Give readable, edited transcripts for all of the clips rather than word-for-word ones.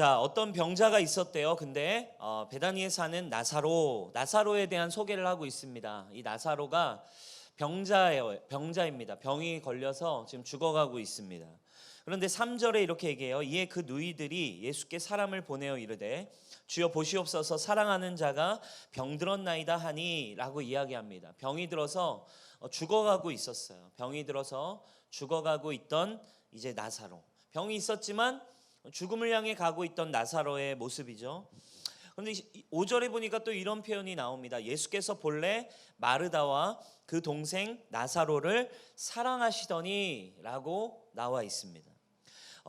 자, 어떤 병자가 있었대요. 근데 베다니에 사는 나사로에 대한 소개를 하고 있습니다. 이 나사로가 병자입니다. 병이 걸려서 지금 죽어가고 있습니다. 그런데 3절에 이렇게 얘기해요. 이에 그 누이들이 예수께 사람을 보내어 이르되 주여 보시옵소서, 사랑하는 자가 병들었나이다 하니 라고 이야기합니다. 병이 들어서 죽어가고 있었어요. 병이 들어서 죽어가고 있던 이제 나사로, 병이 있었지만 죽음을 향해 가고 있던 나사로의 모습이죠. 그런데 5절에 보니까 또 이런 표현이 나옵니다. 예수께서 본래 마르다와 그 동생 나사로를 사랑하시더니 라고 나와 있습니다.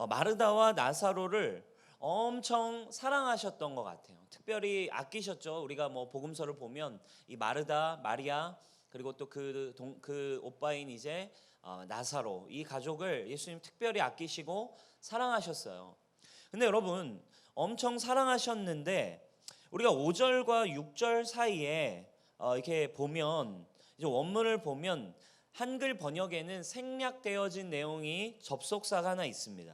마르다와 나사로를 엄청 사랑하셨던 것 같아요. 특별히 아끼셨죠. 우리가 뭐 복음서를 보면 이 마르다, 마리아, 그리고 또 그 오빠인 이제 나사로, 이 가족을 예수님 특별히 아끼시고 사랑하셨어요. 근데 여러분, 엄청 사랑하셨는데 우리가 5절과 6절 사이에 이렇게 보면, 이제 원문을 보면 한글 번역에는 생략되어진 내용이 접속사가 하나 있습니다.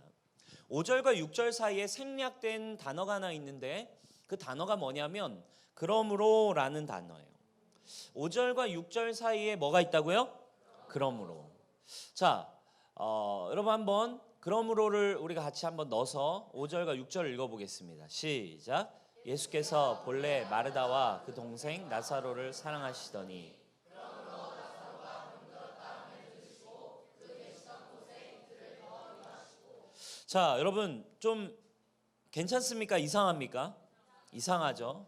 5절과 6절 사이에 생략된 단어가 하나 있는데 그 단어가 뭐냐면 그러므로라는 단어예요. 5절과 6절 사이에 뭐가 있다고요? 그러므로. 자, 여러분 한번 그러므로를 우리가 같이 한번 넣어서 5절과 6절을 읽어보겠습니다. 시작. 예수께서 본래 마르다와 그 동생 나사로를 사랑하시더니. 자, 여러분 좀 괜찮습니까? 이상합니까? 이상하죠.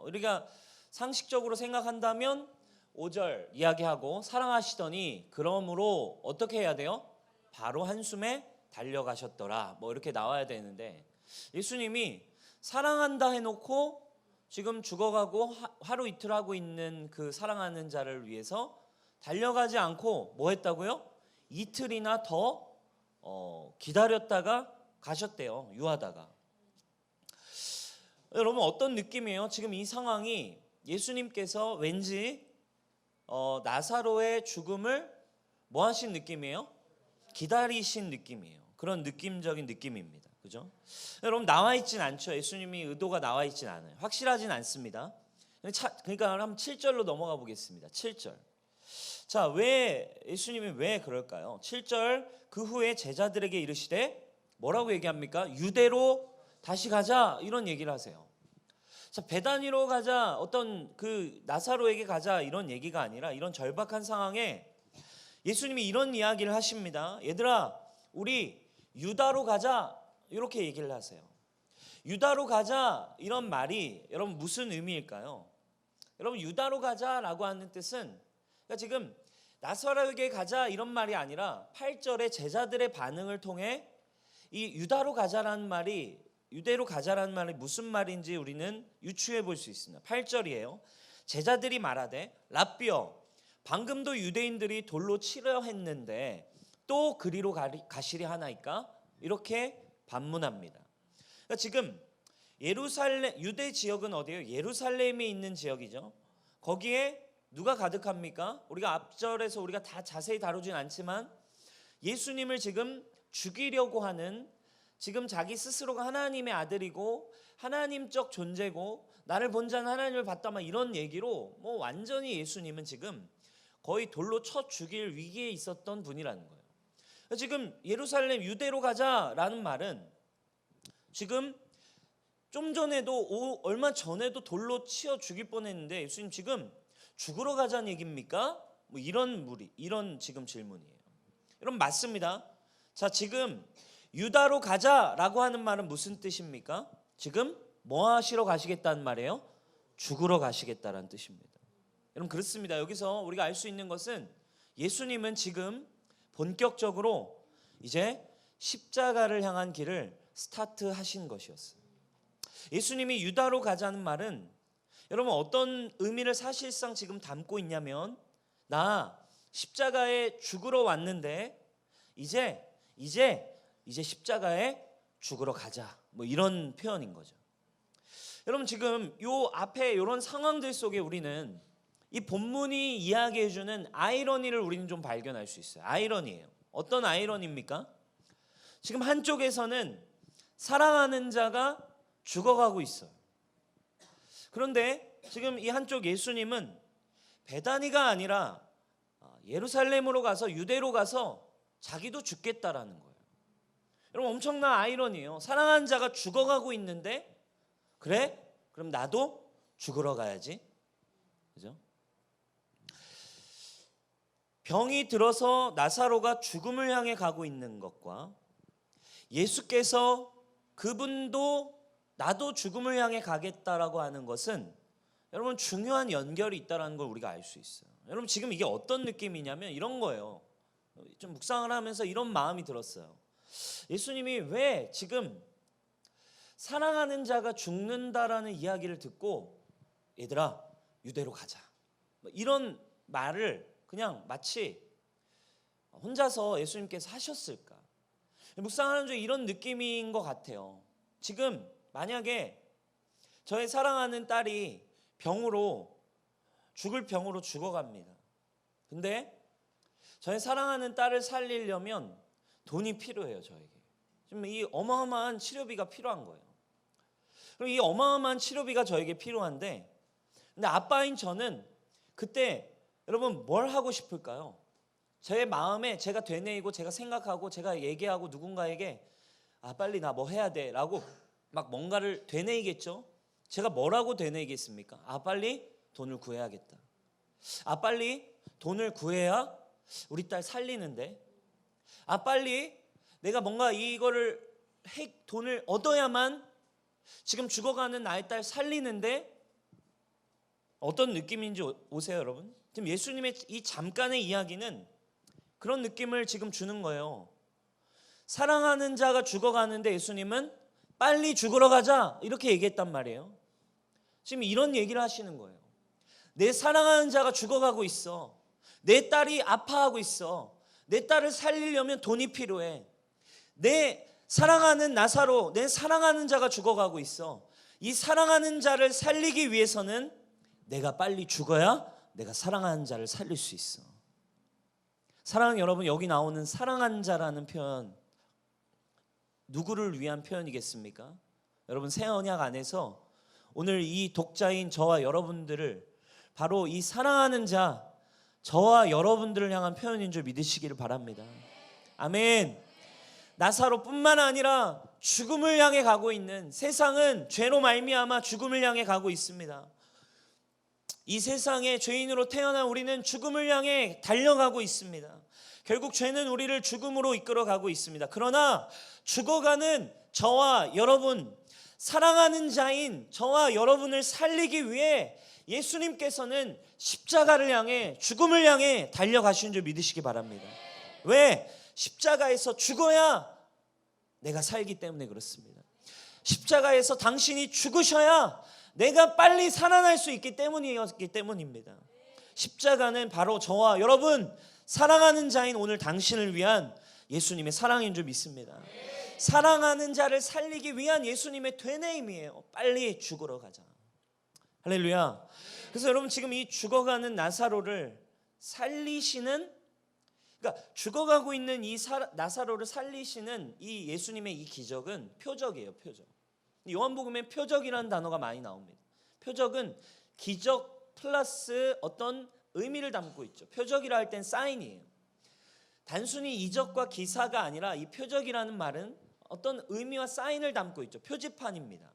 우리가 상식적으로 생각한다면 5절 이야기하고 사랑하시더니 그러므로 어떻게 해야 돼요? 바로 한숨에 달려가셨더라, 뭐 이렇게 나와야 되는데 예수님이 사랑한다 해놓고 지금 죽어가고 하루 이틀 하고 있는 그 사랑하는 자를 위해서 달려가지 않고 뭐 했다고요? 이틀이나 더 기다렸다가 가셨대요. 유하다가. 여러분 어떤 느낌이에요? 지금 이 상황이 예수님께서 왠지 나사로의 죽음을 뭐 하신 느낌이에요? 기다리신 느낌이에요. 그런 느낌적인 느낌입니다. 그죠? 여러분 나와 있진 않죠. 예수님이 의도가 나와 있진 않아요. 확실하진 않습니다. 그러니까 한번 7절로 넘어가 보겠습니다. 7절. 자, 왜 예수님이 왜 그럴까요? 7절. 그 후에 제자들에게 이르시되 뭐라고 얘기합니까? 유대로 다시 가자, 이런 얘기를 하세요. 자, 베다니로 가자, 어떤 그 나사로에게 가자, 이런 얘기가 아니라 이런 절박한 상황에 예수님이 이런 이야기를 하십니다. 얘들아, 우리 유다로 가자, 이렇게 얘기를 하세요. 유다로 가자, 이런 말이 여러분 무슨 의미일까요? 여러분 유다로 가자라고 하는 뜻은, 그러니까 지금 나사로에게 가자 이런 말이 아니라 8절의 제자들의 반응을 통해 이 유대로 가자라는 말이 무슨 말인지 우리는 유추해 볼 수 있습니다. 8절이에요. 제자들이 말하되 랍비여, 방금도 유대인들이 돌로 치려 했는데 또 그리로 가시리 하나이까? 이렇게 반문합니다. 그러니까 지금 유대 지역은 어디예요? 예루살렘에 있는 지역이죠. 거기에 누가 가득합니까? 우리가 앞절에서 우리가 다 자세히 다루진 않지만 예수님을 지금 죽이려고 하는, 지금 자기 스스로가 하나님의 아들이고 하나님적 존재고 나를 본 자는 하나님을 봤다, 이런 얘기로 뭐 완전히 예수님은 지금 거의 돌로 쳐 죽일 위기에 있었던 분이라는 거예요. 지금 예루살렘 유대로 가자라는 말은 지금 좀 전에도 얼마 전에도 돌로 치어 죽일 뻔했는데 예수님 지금 죽으러 가자는 얘기입니까? 뭐 이런 지금 질문이에요. 여러분 맞습니다. 자, 지금 유다로 가자라고 하는 말은 무슨 뜻입니까? 지금 뭐 하시러 가시겠다는 말이에요? 죽으러 가시겠다라는 뜻입니다. 여러분 그렇습니다. 여기서 우리가 알 수 있는 것은 예수님은 지금 본격적으로 이제 십자가를 향한 길을 스타트하신 것이었어요. 예수님이 유다로 가자는 말은 여러분 어떤 의미를 사실상 지금 담고 있냐면, 나 십자가에 죽으러 왔는데 이제 십자가에 죽으러 가자, 뭐 이런 표현인 거죠. 여러분 지금 요 앞에 이런 상황들 속에 우리는 이 본문이 이야기해주는 아이러니를 우리는 좀 발견할 수 있어요. 아이러니예요. 어떤 아이러니입니까? 지금 한쪽에서는 사랑하는 자가 죽어가고 있어요. 그런데 지금 이 한쪽 예수님은 베다니가 아니라 예루살렘으로 가서 유대로 가서 자기도 죽겠다라는 거예요. 여러분 엄청난 아이러니예요. 사랑하는 자가 죽어가고 있는데 그래? 그럼 나도 죽으러 가야지. 그죠? 병이 들어서 나사로가 죽음을 향해 가고 있는 것과 예수께서 그분도 나도 죽음을 향해 가겠다라고 하는 것은 여러분 중요한 연결이 있다는 걸 우리가 알 수 있어요. 여러분 지금 이게 어떤 느낌이냐면 이런 거예요. 좀 묵상을 하면서 이런 마음이 들었어요. 예수님이 왜 지금 사랑하는 자가 죽는다라는 이야기를 듣고 얘들아 유대로 가자 이런 말을 그냥 마치 혼자서 예수님께서 하셨을까? 묵상하는 중에 이런 느낌인 것 같아요. 지금 만약에 저의 사랑하는 딸이 죽을 병으로 죽어갑니다. 근데 저의 사랑하는 딸을 살리려면 돈이 필요해요. 저에게 지금 이 어마어마한 치료비가 필요한 거예요. 그리고 이 어마어마한 치료비가 저에게 필요한데 근데 아빠인 저는 그때 여러분 뭘 하고 싶을까요? 제 마음에 제가 되뇌이고 제가 생각하고 제가 얘기하고 누군가에게 빨리 나 뭐 해야 돼 라고 막 뭔가를 되뇌이겠죠. 제가 뭐라고 되뇌이겠습니까? 빨리 돈을 구해야겠다. 빨리 돈을 구해야 우리 딸 살리는데 빨리 내가 뭔가 이거를 돈을 얻어야만 지금 죽어가는 나의 딸 살리는데 어떤 느낌인지 오세요 여러분? 지금 예수님의 이 잠깐의 이야기는 그런 느낌을 지금 주는 거예요. 사랑하는 자가 죽어가는데 예수님은 빨리 죽으러 가자 이렇게 얘기했단 말이에요. 지금 이런 얘기를 하시는 거예요. 내 사랑하는 자가 죽어가고 있어. 내 딸이 아파하고 있어. 내 딸을 살리려면 돈이 필요해. 내 사랑하는 나사로, 내 사랑하는 자가 죽어가고 있어. 이 사랑하는 자를 살리기 위해서는 내가 빨리 죽어야 내가 사랑하는 자를 살릴 수 있어. 사랑하는 여러분, 여기 나오는 사랑하는 자라는 표현 누구를 위한 표현이겠습니까? 여러분 새 언약 안에서 오늘 이 독자인 저와 여러분들을 바로 이 사랑하는 자, 저와 여러분들을 향한 표현인 줄 믿으시기를 바랍니다. 아멘. 나사로뿐만 아니라 죽음을 향해 가고 있는, 세상은 죄로 말미암아 죽음을 향해 가고 있습니다. 이 세상에 죄인으로 태어난 우리는 죽음을 향해 달려가고 있습니다. 결국 죄는 우리를 죽음으로 이끌어가고 있습니다. 그러나 죽어가는 저와 여러분, 사랑하는 자인 저와 여러분을 살리기 위해 예수님께서는 십자가를 향해, 죽음을 향해 달려가신 줄 믿으시기 바랍니다. 왜? 십자가에서 죽어야 내가 살기 때문에 그렇습니다. 십자가에서 당신이 죽으셔야 내가 빨리 살아날 수 있기 때문이었기 때문입니다. 십자가는 바로 저와 여러분, 사랑하는 자인 오늘 당신을 위한 예수님의 사랑인 줄 믿습니다. 사랑하는 자를 살리기 위한 예수님의 되뇌임이에요. 빨리 죽으러 가자. 할렐루야. 그래서 여러분 지금 이 죽어가는 나사로를 살리시는, 그러니까 죽어가고 있는 이 나사로를 살리시는 이 예수님의 이 기적은 표적이에요. 표적. 요한복음에 표적이라는 단어가 많이 나옵니다. 표적은 기적 플러스 어떤 의미를 담고 있죠. 표적이라 할 땐 사인이에요. 단순히 이적과 기사가 아니라 이 표적이라는 말은 어떤 의미와 사인을 담고 있죠. 표지판입니다.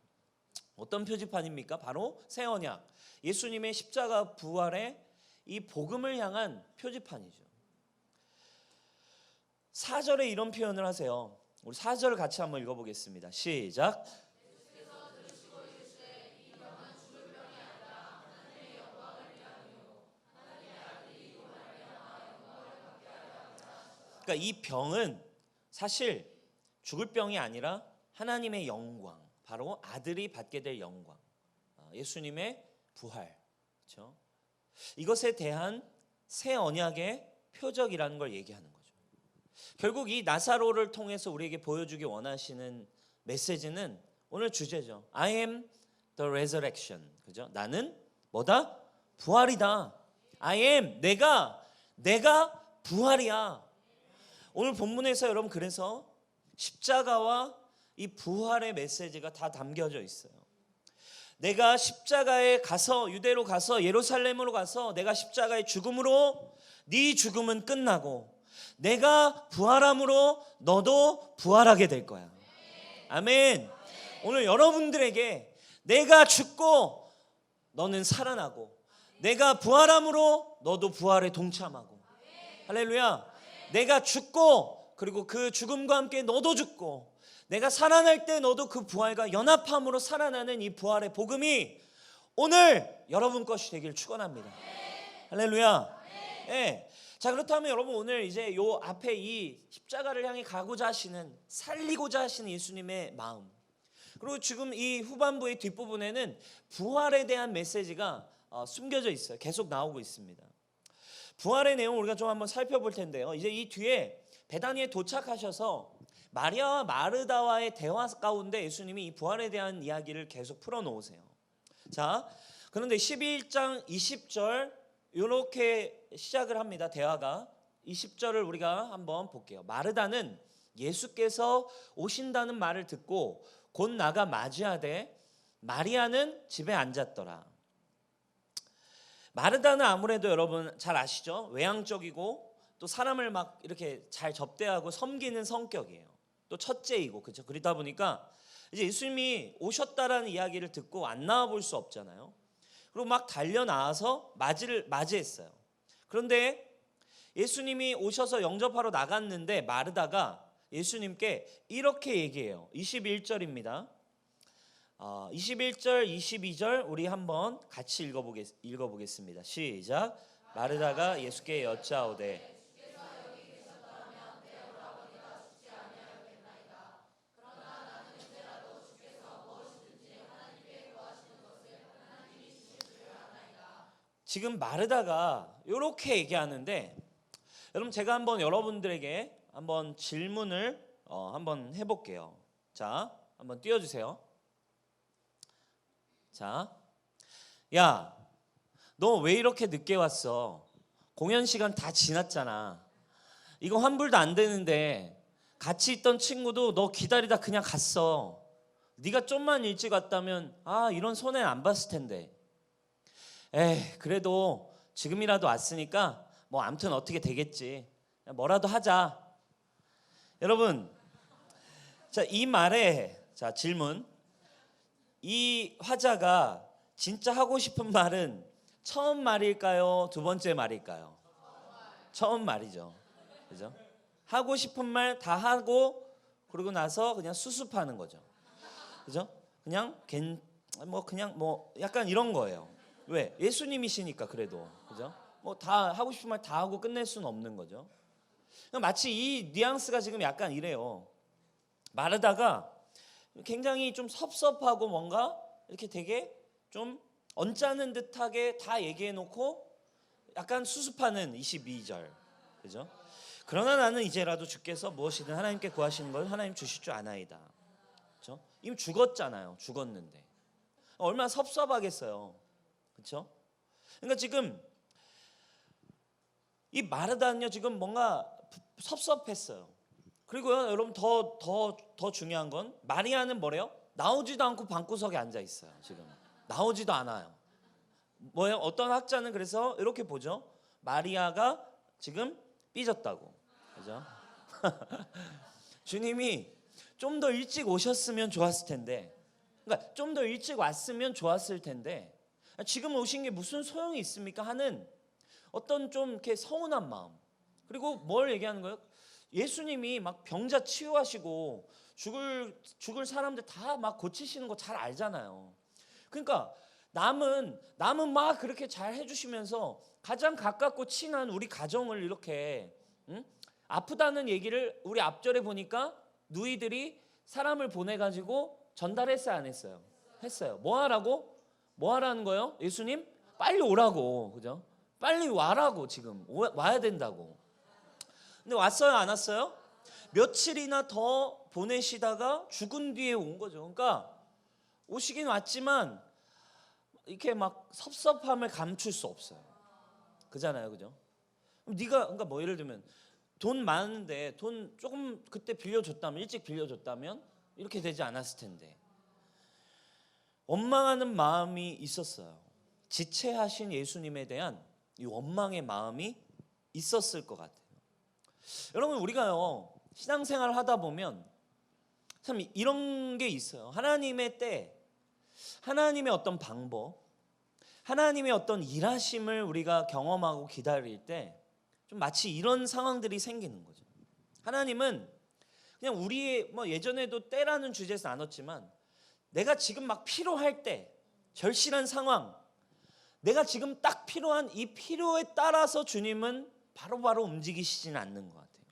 어떤 표지판입니까? 바로 새 언약, 예수님의 십자가 부활의 이 복음을 향한 표지판이죠. 4절에 이런 표현을 하세요. 우리 4절 같이 한번 읽어보겠습니다. 시작. 그러니까 이 병은 사실 죽을 병이 아니라 하나님의 영광, 바로 아들이 받게 될 영광, 예수님의 부활, 그렇죠? 이것에 대한 새 언약의 표적이라는 걸 얘기하는 거죠. 결국 이 나사로를 통해서 우리에게 보여주기 원하시는 메시지는 오늘 주제죠. I am the resurrection. 그죠? 나는 뭐다? 부활이다. I am, 내가 부활이야. 오늘 본문에서 여러분 그래서 십자가와 이 부활의 메시지가 다 담겨져 있어요. 내가 십자가에 가서, 유대로 가서, 예루살렘으로 가서 내가 십자가의 죽음으로 네 죽음은 끝나고 내가 부활함으로 너도 부활하게 될 거야. 아멘. 오늘 여러분들에게 내가 죽고 너는 살아나고 내가 부활함으로 너도 부활에 동참하고, 할렐루야. 내가 죽고 그리고 그 죽음과 함께 너도 죽고 내가 살아날 때 너도 그 부활과 연합함으로 살아나는 이 부활의 복음이 오늘 여러분 것이 되길 축원합니다. 할렐루야. 예. 자, 그렇다면 여러분 오늘 이제 요 앞에 이 십자가를 향해 가고자 하시는, 살리고자 하시는 예수님의 마음, 그리고 지금 이 후반부의 뒷부분에는 부활에 대한 메시지가 숨겨져 있어요. 계속 나오고 있습니다. 부활의 내용을 우리가 좀 한번 살펴볼 텐데요. 이제 이 뒤에 베다니에 도착하셔서 마리아와 마르다와의 대화 가운데 예수님이 이 부활에 대한 이야기를 계속 풀어놓으세요. 자, 그런데 11장 20절 이렇게 시작을 합니다. 대화가 20절을 우리가 한번 볼게요. 마르다는 예수께서 오신다는 말을 듣고 곧 나가 맞이하되 마리아는 집에 앉았더라. 마르다는 아무래도 여러분 잘 아시죠? 외향적이고 또 사람을 막 이렇게 잘 접대하고 섬기는 성격이에요. 또 첫째이고, 그렇죠? 그러다 보니까 이제 예수님이 오셨다라는 이야기를 듣고 안 나와 볼 수 없잖아요. 그리고 막 달려 나와서 맞이했어요. 그런데 예수님이 오셔서 영접하러 나갔는데 마르다가 예수님께 이렇게 얘기해요. 21절입니다. 21절, 22절 우리 한번 같이 읽어보겠습니다. 시작. 마르다가 예수께 여짜오되 지금 마르다가 이렇게 얘기하는데, 여러분 제가 한번 여러분들에게 한번 질문을 한번 해볼게요. 자, 한번 띄워주세요. 자, 야, 너 왜 이렇게 늦게 왔어? 공연 시간 다 지났잖아. 이거 환불도 안 되는데 같이 있던 친구도 너 기다리다 그냥 갔어. 네가 좀만 일찍 왔다면 이런 손해 안 봤을 텐데. 그래도 지금이라도 왔으니까 뭐 아무튼 어떻게 되겠지. 뭐라도 하자. 여러분, 자, 이 말에, 자, 질문. 이 화자가 진짜 하고 싶은 말은 처음 말일까요? 두 번째 말일까요? 처음 말이죠. 그죠? 하고 싶은 말 다 하고 그러고 나서 그냥 수습하는 거죠. 그죠? 그냥 약간 이런 거예요. 왜? 예수님이시니까. 그래도 그죠? 뭐 다 하고 싶은 말 다 하고 끝낼 수는 없는 거죠. 마치 이 뉘앙스가 지금 약간 이래요. 마르다가 굉장히 좀 섭섭하고 뭔가 이렇게 되게 좀 언짢은 듯하게 다 얘기해 놓고 약간 수습하는 22절. 그죠? 그러나 나는 이제라도 주께서 무엇이든 하나님께 구하시는 걸 하나님 주실 줄 아나이다. 그죠? 이미 죽었잖아요. 죽었는데 얼마나 섭섭하겠어요. 그렇죠? 그러니까 지금 이 마르다는요 지금 뭔가 섭섭했어요. 그리고요 여러분 더 중요한 건 마리아는 뭐래요? 나오지도 않고 방구석에 앉아 있어요. 지금 나오지도 않아요. 뭐예요? 어떤 학자는 그래서 이렇게 보죠. 마리아가 지금 삐졌다고. 그죠? 주님이 좀 더 일찍 오셨으면 좋았을 텐데, 그러니까 좀 더 일찍 왔으면 좋았을 텐데 지금 오신 게 무슨 소용이 있습니까? 하는 어떤 좀 이렇게 서운한 마음. 그리고 뭘 얘기하는 거예요? 예수님이 막 병자 치유하시고 죽을 사람들 다 막 고치시는 거 잘 알잖아요. 그러니까 남은 막 그렇게 잘 해주시면서 가장 가깝고 친한 우리 가정을 이렇게 아프다는 얘기를 우리 앞절에 보니까 누이들이 사람을 보내가지고 전달했어요, 안 했어요? 했어요. 뭐 하라는 거예요? 예수님 빨리 오라고. 그죠? 빨리 와라고. 지금 와야 된다고. 근데 왔어요, 안 왔어요? 며칠이나 더 보내시다가 죽은 뒤에 온 거죠. 그러니까 오시긴 왔지만 이렇게 막 섭섭함을 감출 수 없어요. 그잖아요, 그죠? 그럼 네가 그러니까 뭐 예를 들면 돈 많은데 돈 조금 그때 빌려줬다면, 일찍 빌려줬다면 이렇게 되지 않았을 텐데. 원망하는 마음이 있었어요. 지체하신 예수님에 대한 이 원망의 마음이 있었을 것 같아요. 여러분, 우리가요 신앙생활을 하다 보면 참 이런 게 있어요. 하나님의 때, 하나님의 어떤 방법, 하나님의 어떤 일하심을 우리가 경험하고 기다릴 때 좀 마치 이런 상황들이 생기는 거죠. 하나님은 그냥 우리의 예전에도 때라는 주제에서 나눴지만 내가 지금 막 필요할 때, 절실한 상황, 내가 지금 딱 필요한 이 필요에 따라서 주님은 바로바로 움직이시지는 않는 것 같아요.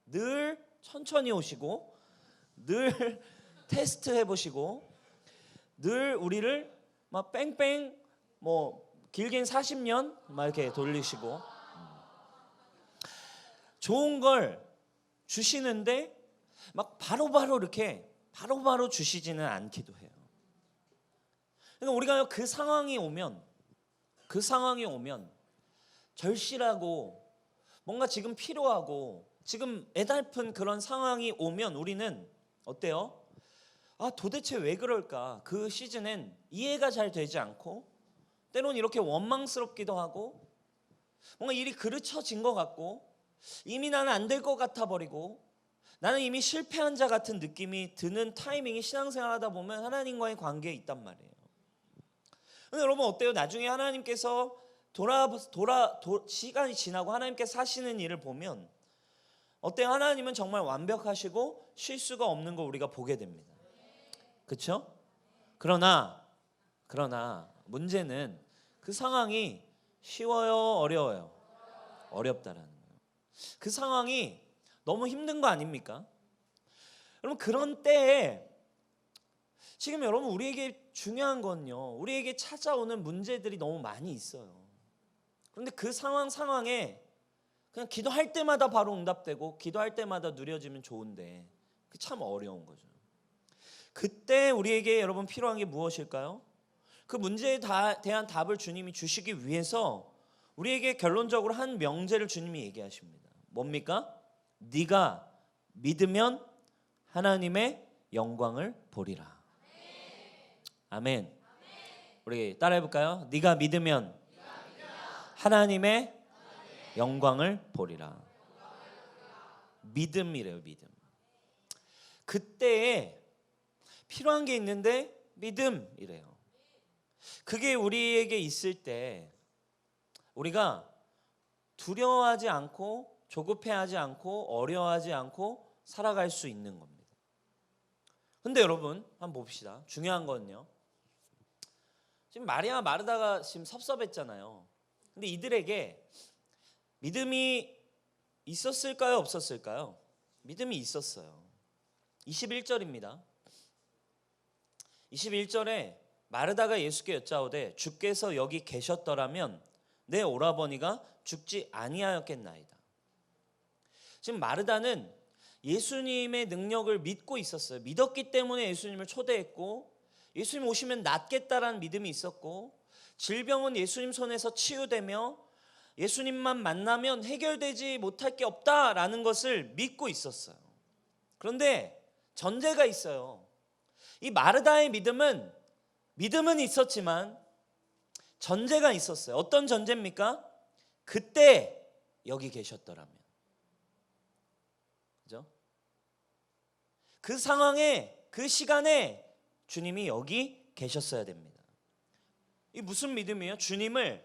늘 천천히 오시고, 늘 테스트 해보시고, 늘 우리를 막 뺑뺑 길게는 40년 막 이렇게 돌리시고, 좋은 걸 주시는데 막 바로바로 이렇게 바로바로 주시지는 않기도 해요. 그러니까 우리가 그 상황이 오면 절실하고 뭔가 지금 필요하고 지금 애달픈 그런 상황이 오면 우리는 어때요? 도대체 왜 그럴까? 그 시즌엔 이해가 잘 되지 않고 때론 이렇게 원망스럽기도 하고 뭔가 일이 그르쳐진 것 같고 이미 나는 안 될 것 같아 버리고 나는 이미 실패한 자 같은 느낌이 드는 타이밍이 신앙생활 하다 보면 하나님과의 관계에 있단 말이에요. 근데 여러분 어때요? 나중에 하나님께서 시간이 지나고 하나님께서 하시는 일을 보면 어때요? 하나님은 정말 완벽하시고 실수가 없는 걸 우리가 보게 됩니다. 그렇죠? 그러나 문제는 그 상황이 쉬워요, 어려워요? 어렵다라는 거예요. 그 상황이 너무 힘든 거 아닙니까? 여러분 그런 때에 지금 여러분 우리에게 중요한 건요, 우리에게 찾아오는 문제들이 너무 많이 있어요. 그런데 그 상황에 그냥 기도할 때마다 바로 응답되고 기도할 때마다 누려지면 좋은데 그게 참 어려운 거죠. 그때 우리에게 여러분 필요한 게 무엇일까요? 그 문제에 대한 답을 주님이 주시기 위해서 우리에게 결론적으로 한 명제를 주님이 얘기하십니다. 뭡니까? 네가 믿으면 하나님의 영광을 보리라. 아멘. 우리 따라해 볼까요? 네가 믿으면 하나님의 영광을 보리라. 믿음이래요, 믿음. 그때에 필요한 게 있는데 믿음이래요. 그게 우리에게 있을 때 우리가 두려워하지 않고 조급해하지 않고 어려워하지 않고 살아갈 수 있는 겁니다. 근데 여러분 한번 봅시다. 중요한 건요, 지금 마리아 마르다가 지금 섭섭했잖아요. 근데 이들에게 믿음이 있었을까요, 없었을까요? 믿음이 있었어요. 21절입니다. 21절에 마르다가 예수께 여짜오되 주께서 여기 계셨더라면 내 오라버니가 죽지 아니하였겠나이다. 지금 마르다는 예수님의 능력을 믿고 있었어요. 믿었기 때문에 예수님을 초대했고 예수님 오시면 낫겠다라는 믿음이 있었고 질병은 예수님 손에서 치유되며 예수님만 만나면 해결되지 못할 게 없다라는 것을 믿고 있었어요. 그런데 전제가 있어요. 이 마르다의 믿음은 있었지만 전제가 있었어요. 어떤 전제입니까? 그때 여기 계셨더라면. 그죠? 그 상황에, 그 시간에 주님이 여기 계셨어야 됩니다. 이 무슨 믿음이에요? 주님을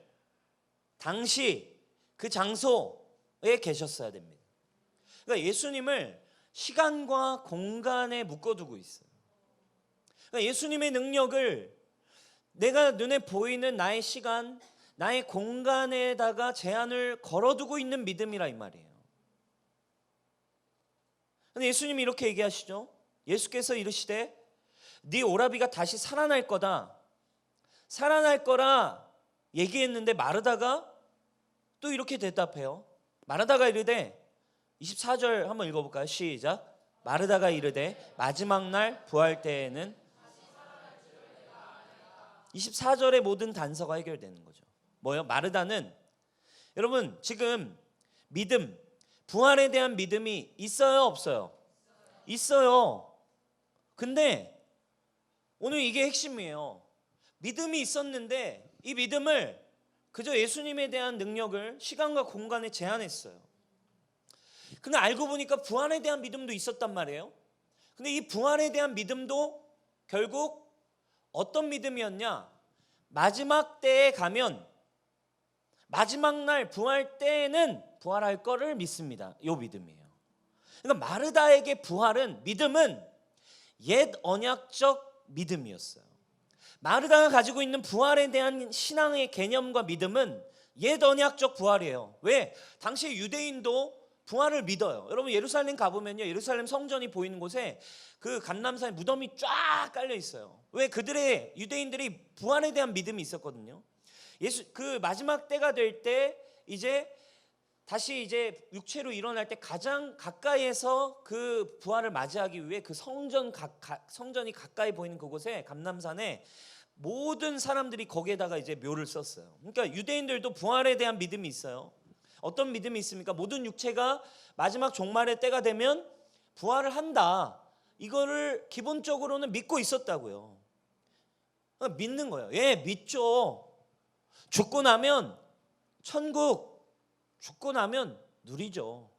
당시 그 장소에 계셨어야 됩니다. 그러니까 예수님을 시간과 공간에 묶어두고 있어요. 그러니까 예수님의 능력을 내가 눈에 보이는 나의 시간, 나의 공간에다가 제한을 걸어두고 있는 믿음이라 이 말이에요. 근데 예수님이 이렇게 얘기하시죠. 예수께서 이르시되 네 오라비가 다시 살아날 거다. 살아날 거라 얘기했는데 마르다가 또 이렇게 대답해요. 마르다가 이르되 24절 한번 읽어볼까요? 시작. 마르다가 이르되 마지막 날 부활 때에는 24절의 모든 단서가 해결되는 거죠. 뭐예요? 마르다는 여러분 지금 믿음, 부활에 대한 믿음이 있어요, 없어요? 있어요. 근데 오늘 이게 핵심이에요. 믿음이 있었는데 이 믿음을 그저 예수님에 대한 능력을 시간과 공간에 제한했어요. 근데 알고 보니까 부활에 대한 믿음도 있었단 말이에요. 근데 이 부활에 대한 믿음도 결국 어떤 믿음이었냐? 마지막 때에 가면 마지막 날 부활 때에는 부활할 거를 믿습니다. 이 믿음이에요. 그러니까 마르다에게 부활은 믿음은 옛 언약적 믿음이었어요. 마르다가 가지고 있는 부활에 대한 신앙의 개념과 믿음은 옛 언약적 부활이에요. 왜? 당시 유대인도 부활을 믿어요. 여러분 예루살렘 가보면요, 예루살렘 성전이 보이는 곳에 그 감람산에 무덤이 쫙 깔려 있어요. 왜? 그들의 유대인들이 부활에 대한 믿음이 있었거든요. 그 마지막 때가 될 때 이제 다시 이제 육체로 일어날 때 가장 가까이에서 그 부활을 맞이하기 위해 그 성전이 가까이 보이는 그곳에 감람산에 모든 사람들이 거기에다가 이제 묘를 썼어요. 그러니까 유대인들도 부활에 대한 믿음이 있어요. 어떤 믿음이 있습니까? 모든 육체가 마지막 종말의 때가 되면 부활을 한다. 이거를 기본적으로는 믿고 있었다고요. 믿는 거예요. 예, 믿죠. 죽고 나면 천국, 죽고 나면 누리죠.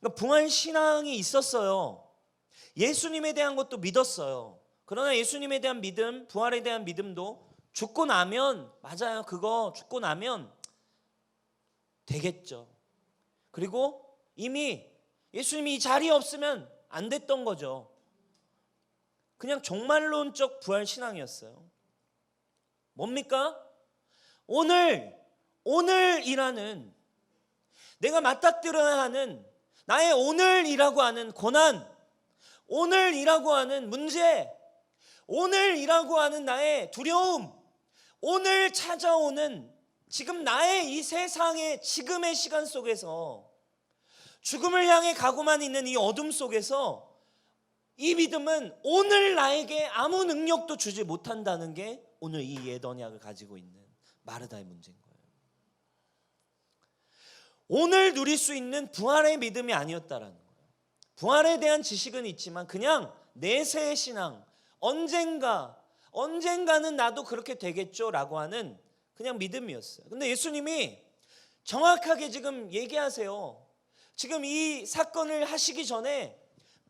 그러니까 부활 신앙이 있었어요. 예수님에 대한 것도 믿었어요. 그러나 예수님에 대한 믿음, 부활에 대한 믿음도 죽고 나면, 맞아요, 그거 죽고 나면 되겠죠. 그리고 이미 예수님이 이 자리에 없으면 안 됐던 거죠. 그냥 종말론적 부활 신앙이었어요. 뭡니까? 오늘이라는 내가 맞닥뜨려야 하는 나의 오늘이라고 하는 고난, 오늘이라고 하는 문제, 오늘이라고 하는 나의 두려움, 오늘 찾아오는 지금 나의 이 세상의 지금의 시간 속에서 죽음을 향해 가고만 있는 이 어둠 속에서 이 믿음은 오늘 나에게 아무 능력도 주지 못한다는 게 오늘 이 옛 언약을 가지고 있는 마르다의 문제인 거예요. 오늘 누릴 수 있는 부활의 믿음이 아니었다라는 거예요. 부활에 대한 지식은 있지만 그냥 내세의 신앙, 언젠가는 나도 그렇게 되겠죠라고 하는 그냥 믿음이었어요. 근데 예수님이 정확하게 지금 얘기하세요. 지금 이 사건을 하시기 전에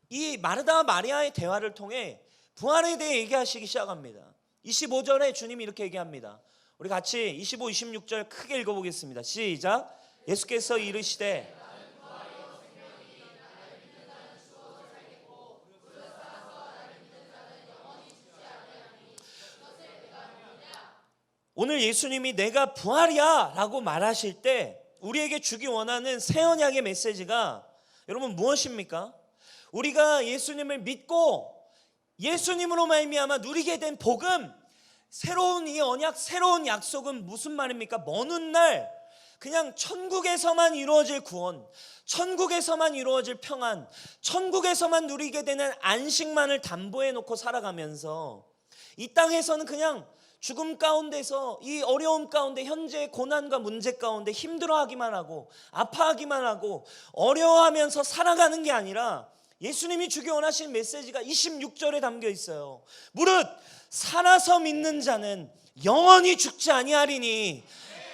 이 마르다와 마리아의 대화를 통해 부활에 대해 얘기하시기 시작합니다. 25절에 주님이 이렇게 얘기합니다. 우리 같이 25, 26절 크게 읽어보겠습니다. 시작. 예수께서 이르시되 오늘 예수님이 내가 부활이야 라고 말하실 때 우리에게 주기 원하는 새 언약의 메시지가 여러분 무엇입니까? 우리가 예수님을 믿고 예수님으로 말미암아 누리게 된 복음, 새로운 이 언약, 새로운 약속은 무슨 말입니까? 먼 훗날 그냥 천국에서만 이루어질 구원, 천국에서만 이루어질 평안, 천국에서만 누리게 되는 안식만을 담보해 놓고 살아가면서 이 땅에서는 그냥 죽음 가운데서 이 어려움 가운데 현재의 고난과 문제 가운데 힘들어하기만 하고 아파하기만 하고 어려워하면서 살아가는 게 아니라 예수님이 주기 원하시는 메시지가 26절에 담겨 있어요. 무릇 살아서 믿는 자는 영원히 죽지 아니하리니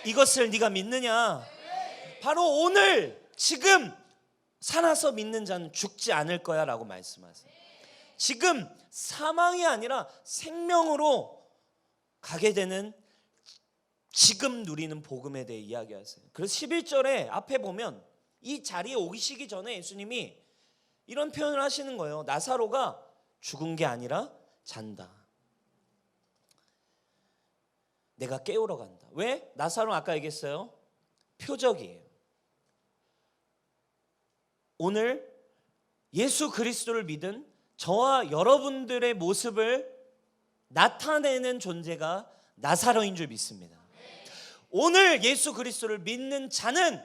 이것을 네가 믿느냐? 바로 오늘 지금 살아서 믿는 자는 죽지 않을 거야 라고 말씀하세요. 지금 사망이 아니라 생명으로 가게 되는 지금 누리는 복음에 대해 이야기하세요. 그래서 11절에 앞에 보면 이 자리에 오시기 전에 예수님이 이런 표현을 하시는 거예요. 나사로가 죽은 게 아니라 잔다. 내가 깨우러 간다. 왜? 나사로는 아까 얘기했어요. 표적이에요. 오늘 예수 그리스도를 믿은 저와 여러분들의 모습을 나타내는 존재가 나사로인 줄 믿습니다. 오늘 예수 그리스도를 믿는 자는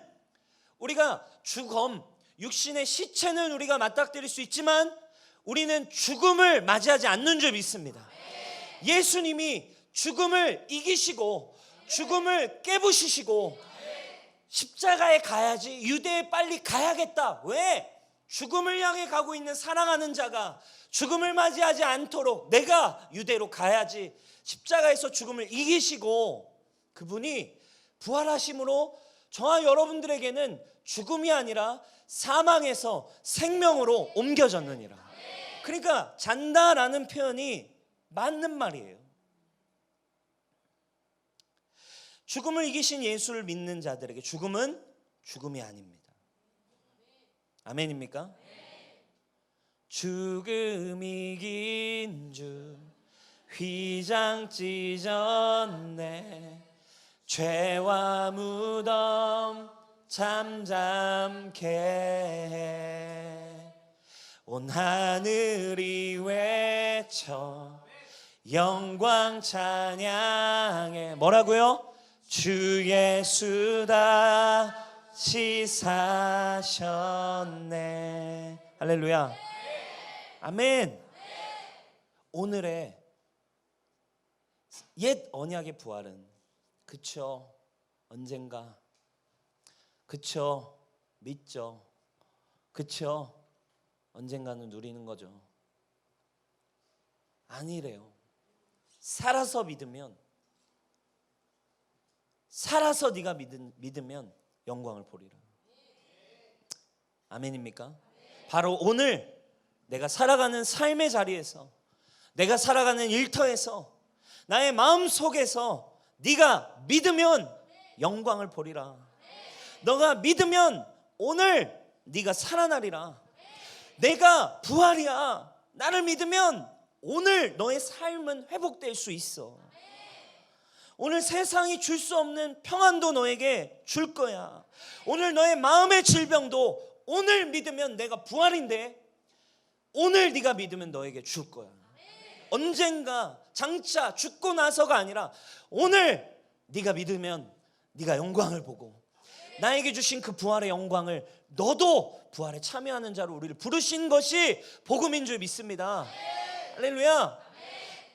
우리가 죽음, 육신의 시체는 우리가 맞닥뜨릴 수 있지만 우리는 죽음을 맞이하지 않는 줄 믿습니다. 예수님이 죽음을 이기시고 죽음을 깨부시시고 십자가에 가야지, 유대에 빨리 가야겠다. 왜? 죽음을 향해 가고 있는 사랑하는 자가 죽음을 맞이하지 않도록 내가 유대로 가야지, 십자가에서 죽음을 이기시고 그분이 부활하심으로 저와 여러분들에게는 죽음이 아니라 사망에서 생명으로 옮겨졌느니라. 그러니까 잔다라는 표현이 맞는 말이에요. 죽음을 이기신 예수를 믿는 자들에게 죽음은 죽음이 아닙니다. 아멘입니까? 죽음 이긴 주 휘장 찢었네, 죄와 무덤 잠잠케 해. 온 하늘이 외쳐 영광 찬양해. 뭐라고요? 주 예수 다시 사셨네. 할렐루야. 아멘. 오늘의 옛 언약의 부활은 그쵸, 언젠가, 그쵸, 믿죠, 그쵸, 언젠가는 누리는 거죠. 아니래요. 살아서 믿으면, 살아서 네가 믿으면 영광을 보리라. 아멘입니까? 바로 오늘 내가 살아가는 삶의 자리에서, 내가 살아가는 일터에서, 나의 마음 속에서 네가 믿으면 영광을 보리라. 너가 믿으면 오늘 네가 살아나리라. 내가 부활이야. 나를 믿으면 오늘 너의 삶은 회복될 수 있어. 오늘 세상이 줄 수 없는 평안도 너에게 줄 거야. 오늘 너의 마음의 질병도 오늘 믿으면, 내가 부활인데 오늘 네가 믿으면 너에게 줄 거야. 언젠가 장차 죽고 나서가 아니라 오늘 네가 믿으면 네가 영광을 보고, 나에게 주신 그 부활의 영광을 너도 부활에 참여하는 자로 우리를 부르신 것이 복음인 줄 믿습니다. 할렐루야.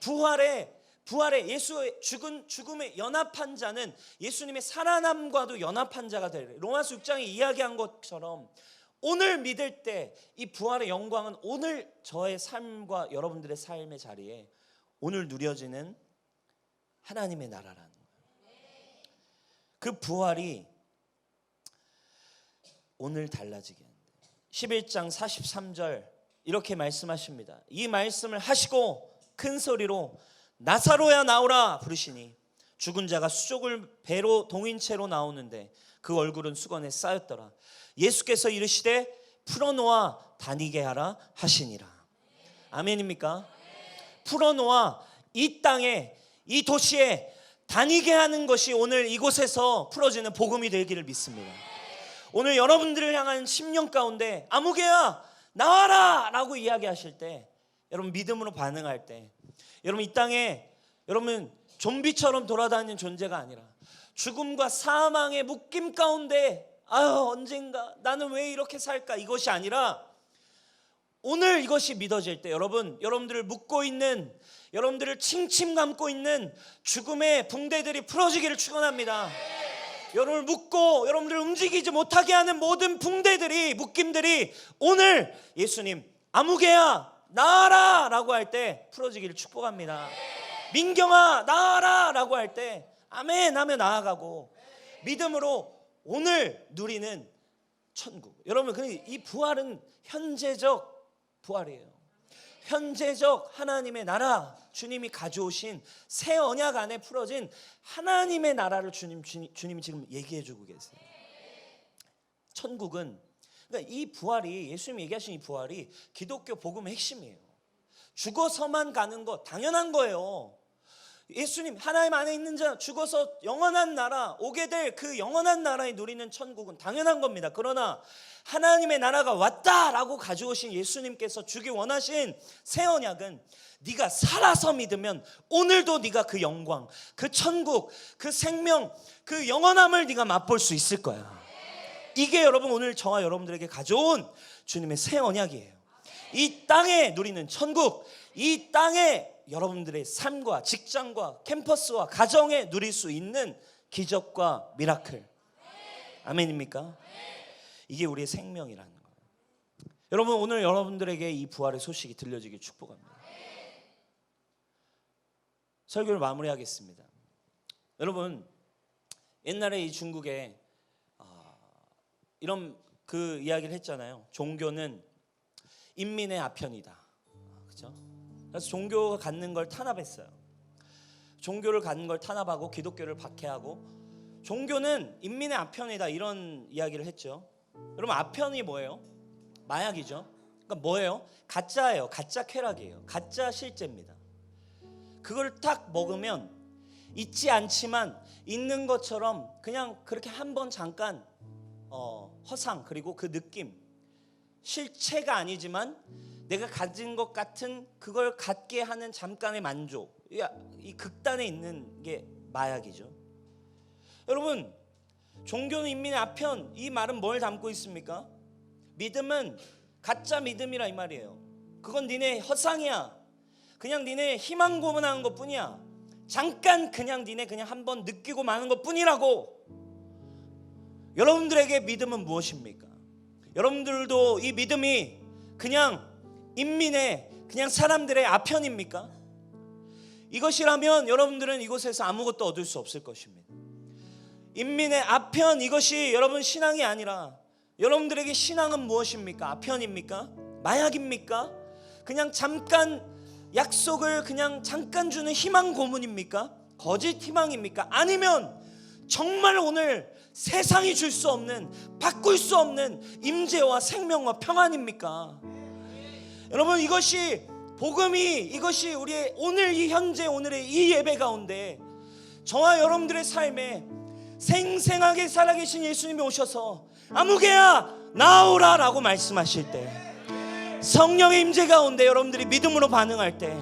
부활에 예수의 죽음에 연합한 자는 예수님의 살아남과도 연합한 자가 되리라. 로마서 6장에 이야기한 것처럼 오늘 믿을 때 이 부활의 영광은 오늘 저의 삶과 여러분들의 삶의 자리에 오늘 누려지는 하나님의 나라라는 거예요. 그 부활이 오늘 달라지게 합니다. 11장 43절 이렇게 말씀하십니다. 이 말씀을 하시고 큰 소리로 나사로야 나오라 부르시니 죽은 자가 수족을 배로 동인채로 나오는데 그 얼굴은 수건에 쌓였더라. 예수께서 이르시되 풀어놓아 다니게 하라 하시니라. 아멘입니까? 풀어놓아 이 땅에, 이 도시에 다니게 하는 것이 오늘 이곳에서 풀어지는 복음이 되기를 믿습니다. 오늘 여러분들을 향한 10년 가운데 아무개야 나와라 라고 이야기하실 때, 여러분 믿음으로 반응할 때, 여러분 이 땅에 여러분 좀비처럼 돌아다니는 존재가 아니라 죽음과 사망의 묶임 가운데 언젠가 나는 왜 이렇게 살까, 이것이 아니라 오늘 이것이 믿어질 때 여러분들을 묶고 있는, 여러분들을 칭칭 감고 있는 죽음의 붕대들이 풀어지기를 축원합니다. 여러분을 묶고 여러분들을 움직이지 못하게 하는 모든 붕대들이, 묶임들이 오늘 예수님 아무개야 나와라 라고 할 때 풀어지기를 축복합니다. 민경아 나와라 라고 할 때 아멘 하며 나아가고 믿음으로 오늘 누리는 천국. 여러분, 이 부활은 현재적 부활이에요. 현재적 하나님의 나라, 주님이 가져오신 새 언약 안에 풀어진 하나님의 나라를 주님이 지금 얘기해 주고 계세요. 천국은, 그러니까 이 부활이, 예수님이 얘기하신 이 부활이 기독교 복음의 핵심이에요. 죽어서만 가는 거 당연한 거예요. 예수님 하나님 안에 있는 자, 죽어서 영원한 나라, 오게 될 그 영원한 나라에 누리는 천국은 당연한 겁니다. 그러나 하나님의 나라가 왔다라고 가져오신 예수님께서 주기 원하신 새 언약은 네가 살아서 믿으면 오늘도 네가 그 영광, 그 천국, 그 생명, 그 영원함을 네가 맛볼 수 있을 거야. 이게 여러분 오늘 저와 여러분들에게 가져온 주님의 새 언약이에요. 이 땅에 누리는 천국, 이 땅에 여러분들의 삶과 직장과 캠퍼스와 가정에 누릴 수 있는 기적과 미라클. 아멘입니까? 이게 우리의 생명이라는 거예요. 여러분, 오늘 여러분들에게 이 부활의 소식이 들려지길 축복합니다. 설교를 마무리하겠습니다. 여러분, 옛날에 이 중국에 이런 그 이야기를 했잖아요. 종교는 인민의 아편이다. 그렇죠? 그래서 종교가 갖는 걸 탄압했어요. 종교를 갖는 걸 탄압하고 기독교를 박해하고, 종교는 인민의 아편이다, 이런 이야기를 했죠. 여러분, 아편이 뭐예요? 마약이죠. 그러니까 뭐예요? 가짜예요. 가짜 쾌락이에요. 가짜 실제입니다. 그걸 딱 먹으면 있지 않지만 있는 것처럼 그냥 그렇게 한번 잠깐 허상, 그리고 그 느낌, 실체가 아니지만 내가 가진 것 같은 그걸 갖게 하는 잠깐의 만족, 이 극단에 있는 게 마약이죠. 여러분, 종교는 인민의 아편, 이 말은 뭘 담고 있습니까? 믿음은 가짜 믿음이라 이 말이에요. 그건 니네 허상이야. 그냥 니네 희망 고문하는 것 뿐이야. 잠깐 그냥 니네 그냥 한번 느끼고 마는 것 뿐이라고. 여러분들에게 믿음은 무엇입니까? 여러분들도 이 믿음이 그냥 인민의, 그냥 사람들의 아편입니까? 이것이라면 여러분들은 이곳에서 아무것도 얻을 수 없을 것입니다. 인민의 아편, 이것이 여러분 신앙이 아니라, 여러분들에게 신앙은 무엇입니까? 아편입니까? 마약입니까? 그냥 잠깐 약속을 그냥 잠깐 주는 희망 고문입니까? 거짓 희망입니까? 아니면 정말 오늘 세상이 줄 수 없는, 바꿀 수 없는 임재와 생명과 평안입니까? 여러분, 이것이 복음이, 이것이 우리의 오늘 이 현재 오늘의 이 예배 가운데 저와 여러분들의 삶에 생생하게 살아계신 예수님이 오셔서 아무개야 나오라 라고 말씀하실 때, 성령의 임재 가운데 여러분들이 믿음으로 반응할 때,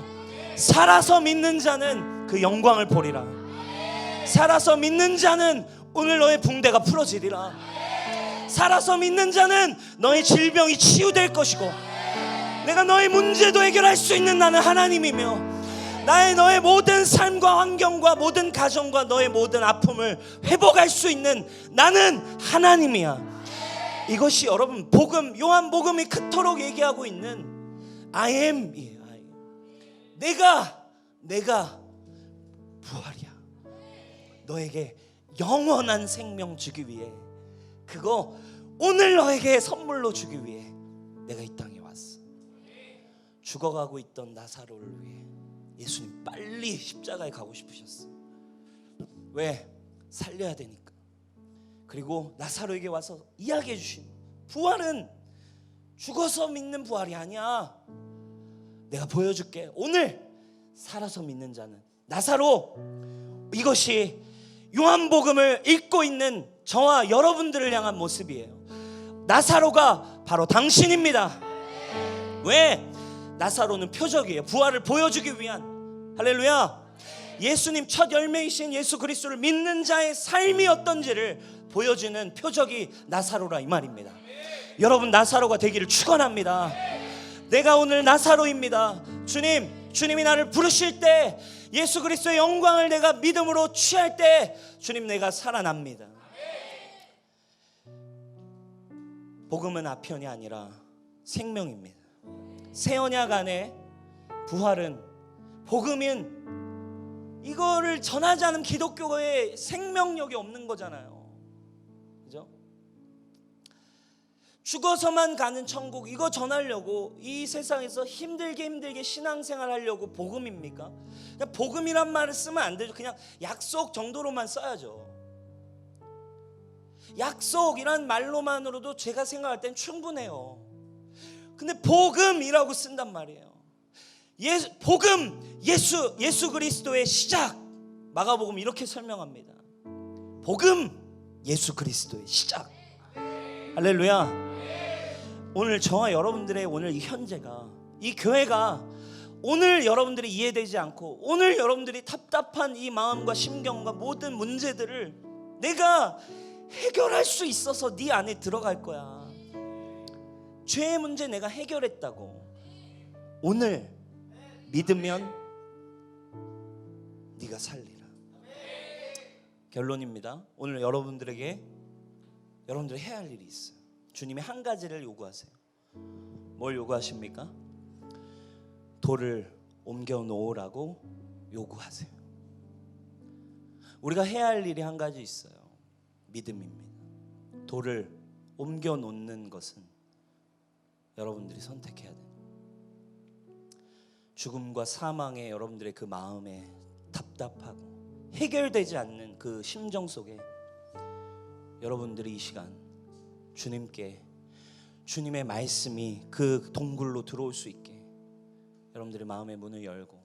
살아서 믿는 자는 그 영광을 보리라. 살아서 믿는 자는 오늘 너의 붕대가 풀어지리라. 살아서 믿는 자는 너의 질병이 치유될 것이고, 내가 너의 문제도 해결할 수 있는 나는 하나님이며, 너의 모든 삶과 환경과 모든 가정과 너의 모든 아픔을 회복할 수 있는 나는 하나님이야. 이것이 여러분 복음, 요한복음이 그토록 얘기하고 있는 I am이에요. 내가 부활이야. 너에게 영원한 생명 주기 위해, 그거 오늘 너에게 선물로 주기 위해 내가 이 땅에 왔어. 죽어가고 있던 나사로를 위해 예수님 빨리 십자가에 가고 싶으셨어. 왜? 살려야 되니까. 그리고 나사로에게 와서 이야기해 주신 부활은 죽어서 믿는 부활이 아니야. 내가 보여줄게. 오늘 살아서 믿는 자는, 나사로, 이것이 요한복음을 읽고 있는 저와 여러분들을 향한 모습이에요. 나사로가 바로 당신입니다. 왜? 나사로는 표적이에요. 부활을 보여주기 위한. 할렐루야. 예수님 첫 열매이신 예수 그리스도를 믿는 자의 삶이 어떤지를 보여주는 표적이 나사로라 이 말입니다. 여러분, 나사로가 되기를 축원합니다. 내가 오늘 나사로입니다. 주님이 나를 부르실 때, 예수 그리스도의 영광을 내가 믿음으로 취할 때, 주님, 내가 살아납니다. 복음은 아편이 아니라 생명입니다. 새 언약 안에 부활은, 복음은 이거를 전하지 않으면 기독교의 생명력이 없는 거잖아요. 그죠? 죽어서만 가는 천국, 이거 전하려고 이 세상에서 힘들게 신앙생활 하려고 복음입니까? 그냥 복음이란 말을 쓰면 안 되죠. 그냥 약속 정도로만 써야죠. 약속이란 말로만으로도 제가 생각할 땐 충분해요. 근데 복음이라고 쓴단 말이에요. 복음, 예수 그리스도의 시작. 마가복음 이렇게 설명합니다. 복음, 예수 그리스도의 시작. 할렐루야. 오늘 저와 여러분들의 오늘 이 현재가, 이 교회가 오늘 여러분들이 이해되지 않고, 오늘 여러분들이 답답한 이 마음과 심경과 모든 문제들을 내가 해결할 수 있어서 네 안에 들어갈 거야. 죄의 문제 내가 해결했다고. 오늘 믿으면 네가 살리라. 결론입니다. 오늘 여러분들에게, 여러분들이 해야 할 일이 있어요. 주님이 한 가지를 요구하세요. 뭘 요구하십니까? 돌을 옮겨 놓으라고 요구하세요. 우리가 해야 할 일이 한 가지 있어요. 믿음입니다. 돌을 옮겨 놓는 것은 여러분들이 선택해야 돼요. 죽음과 사망의 여러분들의 그 마음에 답답하고 해결되지 않는 그 심정 속에 여러분들이 이 시간 주님께, 주님의 말씀이 그 동굴로 들어올 수 있게 여러분들의 마음의 문을 열고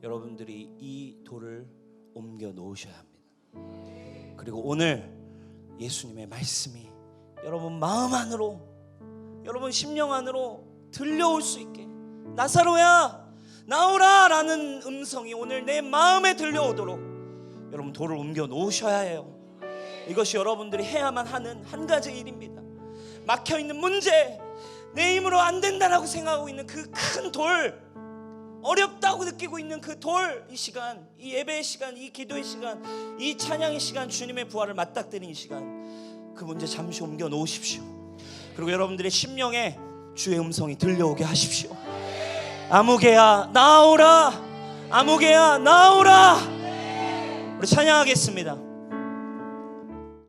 여러분들이 이 돌을 옮겨 놓으셔야 합니다. 그리고 오늘 예수님의 말씀이 여러분 마음 안으로, 여러분 심령 안으로 들려올 수 있게, 나사로야 나오라 라는 음성이 오늘 내 마음에 들려오도록 여러분 돌을 옮겨 놓으셔야 해요. 이것이 여러분들이 해야만 하는 한 가지 일입니다. 막혀있는 문제, 내 힘으로 안 된다라고 생각하고 있는 그 큰 돌, 어렵다고 느끼고 있는 그 돌, 이 시간, 이 예배의 시간, 이 기도의 시간, 이 찬양의 시간, 주님의 부활을 맞닥뜨리는 이 시간, 그 문제 잠시 옮겨 놓으십시오. 그리고 여러분들의 심령에 주의 음성이 들려오게 하십시오. 아무개야 나오라, 아무개야 나오라. 우리 찬양하겠습니다.